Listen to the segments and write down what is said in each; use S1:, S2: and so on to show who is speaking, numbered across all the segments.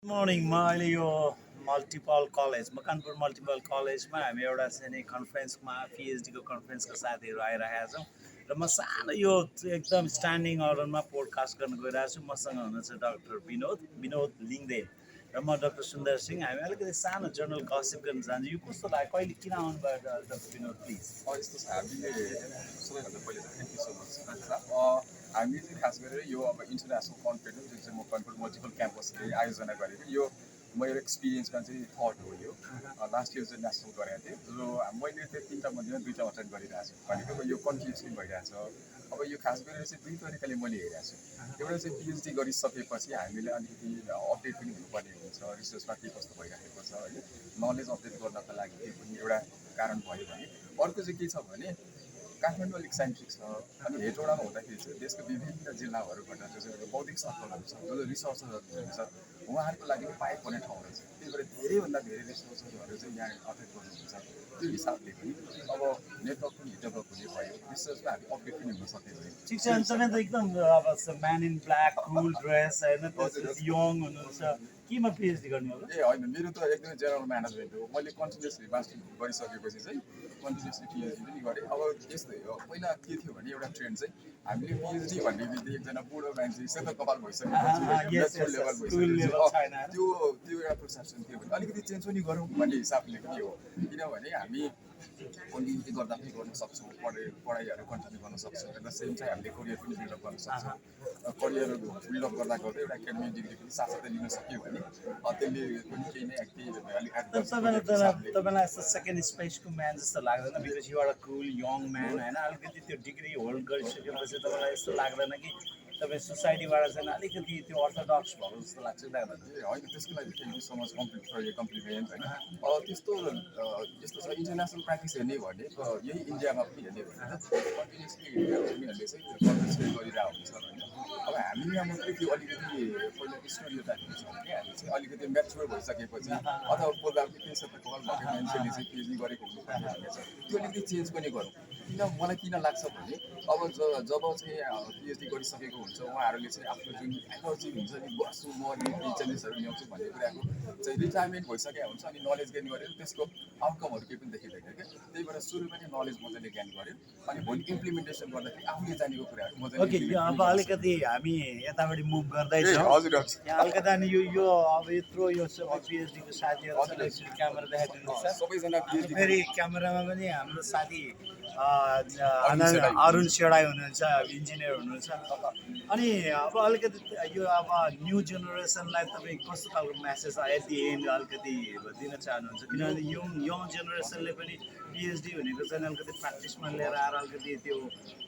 S1: Morning म अहिले यो मल्टिपल कलेज मकनपुर मल्टिपल कलेजमा हामी एउटा चाहिँ नि कन्फरेन्समा पिएचडीको कन्फरेन्सका साथीहरू आइरहेका छौँ र म सानो यो एकदम स्ट्यान्डिङ अर्डरमा पोडकास्ट गर्न गइरहेको छु। मसँग हुनुहुन्छ डक्टर विनोद लिङदेन र म डक्टर सुन्दर सिंह। हामी अलिकति सानो जर्नल गसिप गर्न चाहन्छु। यो कस्तो लाग्यो, कहिले किन आउनुभयो डक्टर विनोद प्लिज?
S2: यस्तो छ हामीले सबैभन्दा पहिला चाहिँ thank you so much sir. हामीले चाहिँ खास गरेर यो अब इन्टरनेसनल कन्फरेन्स जुन चाहिँ म कन्फरेन्स मल्टिपल क्याम्पसले आयोजना गरेको यो मेरो एक्सपिरियन्समा चाहिँ थट हो। यो लास्ट इयर चाहिँ नेसनल गरेको थिएँ र मैले चाहिँ तिनवटा मध्येमा दुईवटा अटेन्ड गरिरहेको छु भनेको यो कन्टिन्युसली भइरहेछ। अब यो खास गरेर चाहिँ दुई तरिकाले मैले हेरेको छु। एउटा चाहिँ पिएचडी गरिसकेपछि हामीले अलिकति अपडेट पनि हुनुपर्ने हुन्छ, रिसर्चमा के कस्तो भइराखेको छ होइन, नलेज अपडेट गर्नको लागि त्यो पनि एउटा कारण भयो भने अर्को चाहिँ के छ भने काठमाडौँ अलिक सेन्ट्रिक छ अनि हेटौडामा हुँदाखेरि चाहिँ देशको विभिन्न जिल्लाहरूबाट जो चाहिँ बौद्धिक सफलहरू छ, जो रिसर्चरहरू छ उहाँहरूको लागि पनि पाइप पर्ने ठाउँहरू छ। त्यही भएर धेरैभन्दा धेरै रिसर्चरहरू चाहिँ यहाँ अटेन्ड गर्नुहुन्छ। त्यो हिसाबले पनि अब नेटवर्क पनि डेभलप हुने भयो, रिसर्चमा हामी अपडेट पनि हुन सकिन्छ।
S1: ठिक छ, अनि तपाईँ त एकदम अब man in black cool dress होइन, यङ हुनुहुन्छ, केमा पिएचडी गर्नु होला?
S2: होइन, मेरो त एकदमै जेनरल म्यानेजमेन्ट हो। मैले कन्टिन्युसली मास्टर गरिसकेपछि चाहिँ कन्टिन्युसली पिएचडी पनि गरेँ। अब यस्तै हो, पहिला के थियो भने एउटा ट्रेन्ड चाहिँ हामीले पिएचडी भन्ने बित्तिकै एकजना बुढो मान्छे सेतो कपाल भइसकेपछि लेभल भइसकेपछि त्यो एउटा पर्सेप्सन थियो भने अलिकति चेन्ज पनि गरौँ भन्ने हिसाबले पनि हो। किनभने हामी कन्टिन्युटी गर्दा पनि गर्न सक्छौँ, पढाइहरू कन्टिन्यू गर्न सक्छौँ, एट द सेम चाहिँ हामीले करियर पनि बिल्डअप गर्न सक्छौँ। करियर बिल्डअप गर्दा गर्दै एउटा एकाडेमिक डिग्री पनि साथसाथै लिन सक्यो भने त्यसले पनि केही नै
S1: तपाईँलाई यस्तो सेकेन्ड स्पेसको म्यान जस्तो लाग्दैन? Because you are a cool young man होइन, अलिकति त्यो डिग्री होल्ड गरिसकेपछि तपाईँलाई यस्तो लाग्दैन कि तपाईँ सोसाइटीबाट चाहिँ अलिकति त्यो अर्थोडक्स भएको जस्तो लाग्छ लाग्दैन?
S2: होइन, त्यसको लागि thank you so much compliment होइन। त्यस्तो यस्तो छ, इन्टरनेसनल प्र्याक्टिस हेर्ने भने यही इन्डियामा पनि हेर्ने भने कन्टिन्युसली उनीहरूले चाहिँ कन्टेस्ट गरिरहेको हुन्छ होइन। अब हामी यहाँ मात्रै त्यो अलिकति पहिला स्टोरी टाइपको छ भने हामी चाहिँ अलिकति म्याच्योर भइसकेपछि अथवा बोल्दा पनि त्यही सेतो कपाल भएको मान्छेले चाहिँ पिएचडी गरेको हुनुपर्ने भन्ने छ, त्यो अलिकति चेन्ज पनि गरौँ। मलाई किन लाग्छ भने अब जब चाहिँ पिएचडी गरिसकेको हुन्छ उहाँहरूले चाहिँ आफ्नो जुन एनर्जी हुन्छ नि, बस्छु म चेन्जेसहरू ल्याउँछु भन्ने कुराको चाहिँ रिटायरमेन्ट भइसकेको हुन्छ अनि नलेज गेन गरेर त्यसको आउटकमहरू केही पनि देखिँदैन क्या। त्यही भएर सुरुमा नै नलेज मजाले गेन गर्यो अनि भोलि इम्प्लिमेन्टेसन गर्दाखेरि आफूले जानेको कुराहरू मजाले।
S1: अब अलिकति हामी यतापट्टि मुभ गर्दैछौँ।
S2: हजुर
S1: यहाँ अलिकति अनि यो अब यत्रो यो पिएचडीको साथीहरू क्यामेरा देखाइदिनुहुन्छ
S2: सबैजना
S1: फेरि क्यामेरामा पनि हाम्रो साथी अरुण सेडाई हुनुहुन्छ, इन्जिनियर हुनुहुन्छ। अनि अब अलिकति यो अब न्यू जेनेरेसनलाई तपाईँ कस्तो खालको म्यासेज एट दि एन्ड अलिकति दिन चाहनुहुन्छ? किनभने यङ जेनेरेसनले पनि पिएचडी भनेको चाहिँ अलिकति प्र्याक्टिसमा लिएर आएर अलिकति त्यो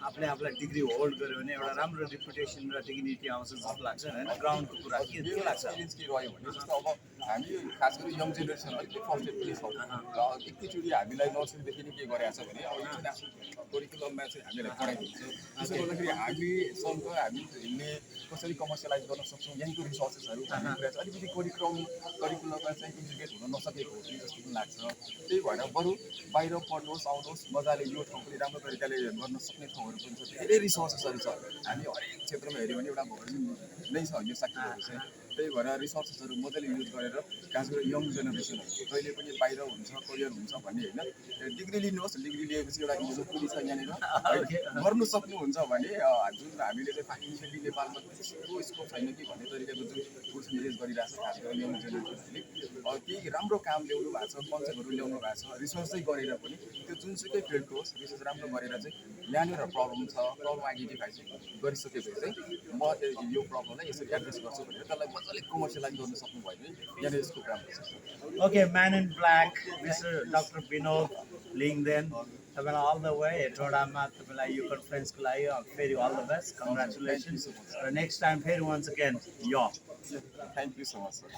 S1: आफूलाई डिग्री होल्ड गर्यो भने एउटा राम्रो रिपुटेसन र डिग्निटी आउँछ जस्तो लाग्छ होइन? ग्राउन्डको कुरा के लाग्छ?
S2: एक्सपिरियन्स के रह्यो भने जस्तो अब हामी खास गरी यङ जेनेरेसन अलिकति फ्रस्ट्रेट पनि छौँ र एकैचोटि हामीलाई नर्सरीदेखि नै के गरेको छ भने अब इन्टरनेसनल करिकुलममा चाहिँ हामीलाई पढाइदिन्छ। त्यसो गर्दाखेरि हामीसँग हामीले कसरी कमर्सियलाइज गर्न सक्छौँ, यहीँको रिसोर्सेसहरू भन्ने कुरा चाहिँ अलिकति करिकुलममा चाहिँ इन्टिग्रेट हुन नसकेको हो कि जस्तो पनि लाग्छ। त्यही भएर बरु बाहिर पढ्नुहोस् आउनुहोस् मजाले यो ठाउँ पनि राम्रो तरिकाले गर्न सक्ने ठाउँहरू पनि छ, धेरै रिसोर्सेसहरू छ। हामी हरेक क्षेत्रमा हेऱ्यो भने एउटा भर्जिन नै छ यो साथीहरू चाहिँ। त्यही भएर रिसोर्सेसहरू मजाले युज गरेर खास गरी यङ जेनेरेसनहरू जहिले पनि बाहिर हुन्छ करियर हुन्छ भन्ने होइन, डिग्री लिनुहोस्, डिग्री लिएपछि एउटा इज्जत पनि छ यहाँनिर गर्नु सक्नुहुन्छ भने जुन हामीले चाहिँ फाइनेन्सियली नेपालमा त्यस्तो स्कोप छैन कि भन्ने तरिकाको जुन पर्सेन्टेज गरिरहेको छ खास गरी यङ जेनेरेसनहरूले केही राम्रो काम ल्याउनु भएको छ, कन्सेप्टहरू ल्याउनु भएको छ, रिसर्च चाहिँ गरेर पनि त्यो जुनसुकै फिल्डको होस् रिसर्च राम्रो गरेर चाहिँ यहाँनिर प्रब्लम छ, प्रब्लम आइडेन्टिफाई चाहिँ गरिसकेपछि चाहिँ म यो प्रब्लमलाई यसरी एड्रेस गर्छु भनेर त्यसलाई मजाले कमर्सियलाइज गर्नु सक्नुभयो भने यहाँनिर यसको राम्रो छ।
S1: Okay, man in black mister doctor Vinod Lingden, तपाईँलाई अल द वे हेटौडामा तपाईँलाई यो कन्फरेन्सको लागि फेरि अल द बेस्ट, कङ्ग्रेचुलेसन्स र नेक्स्ट टाइम फेरि वान्स अगेन यो
S2: thank you so much sir.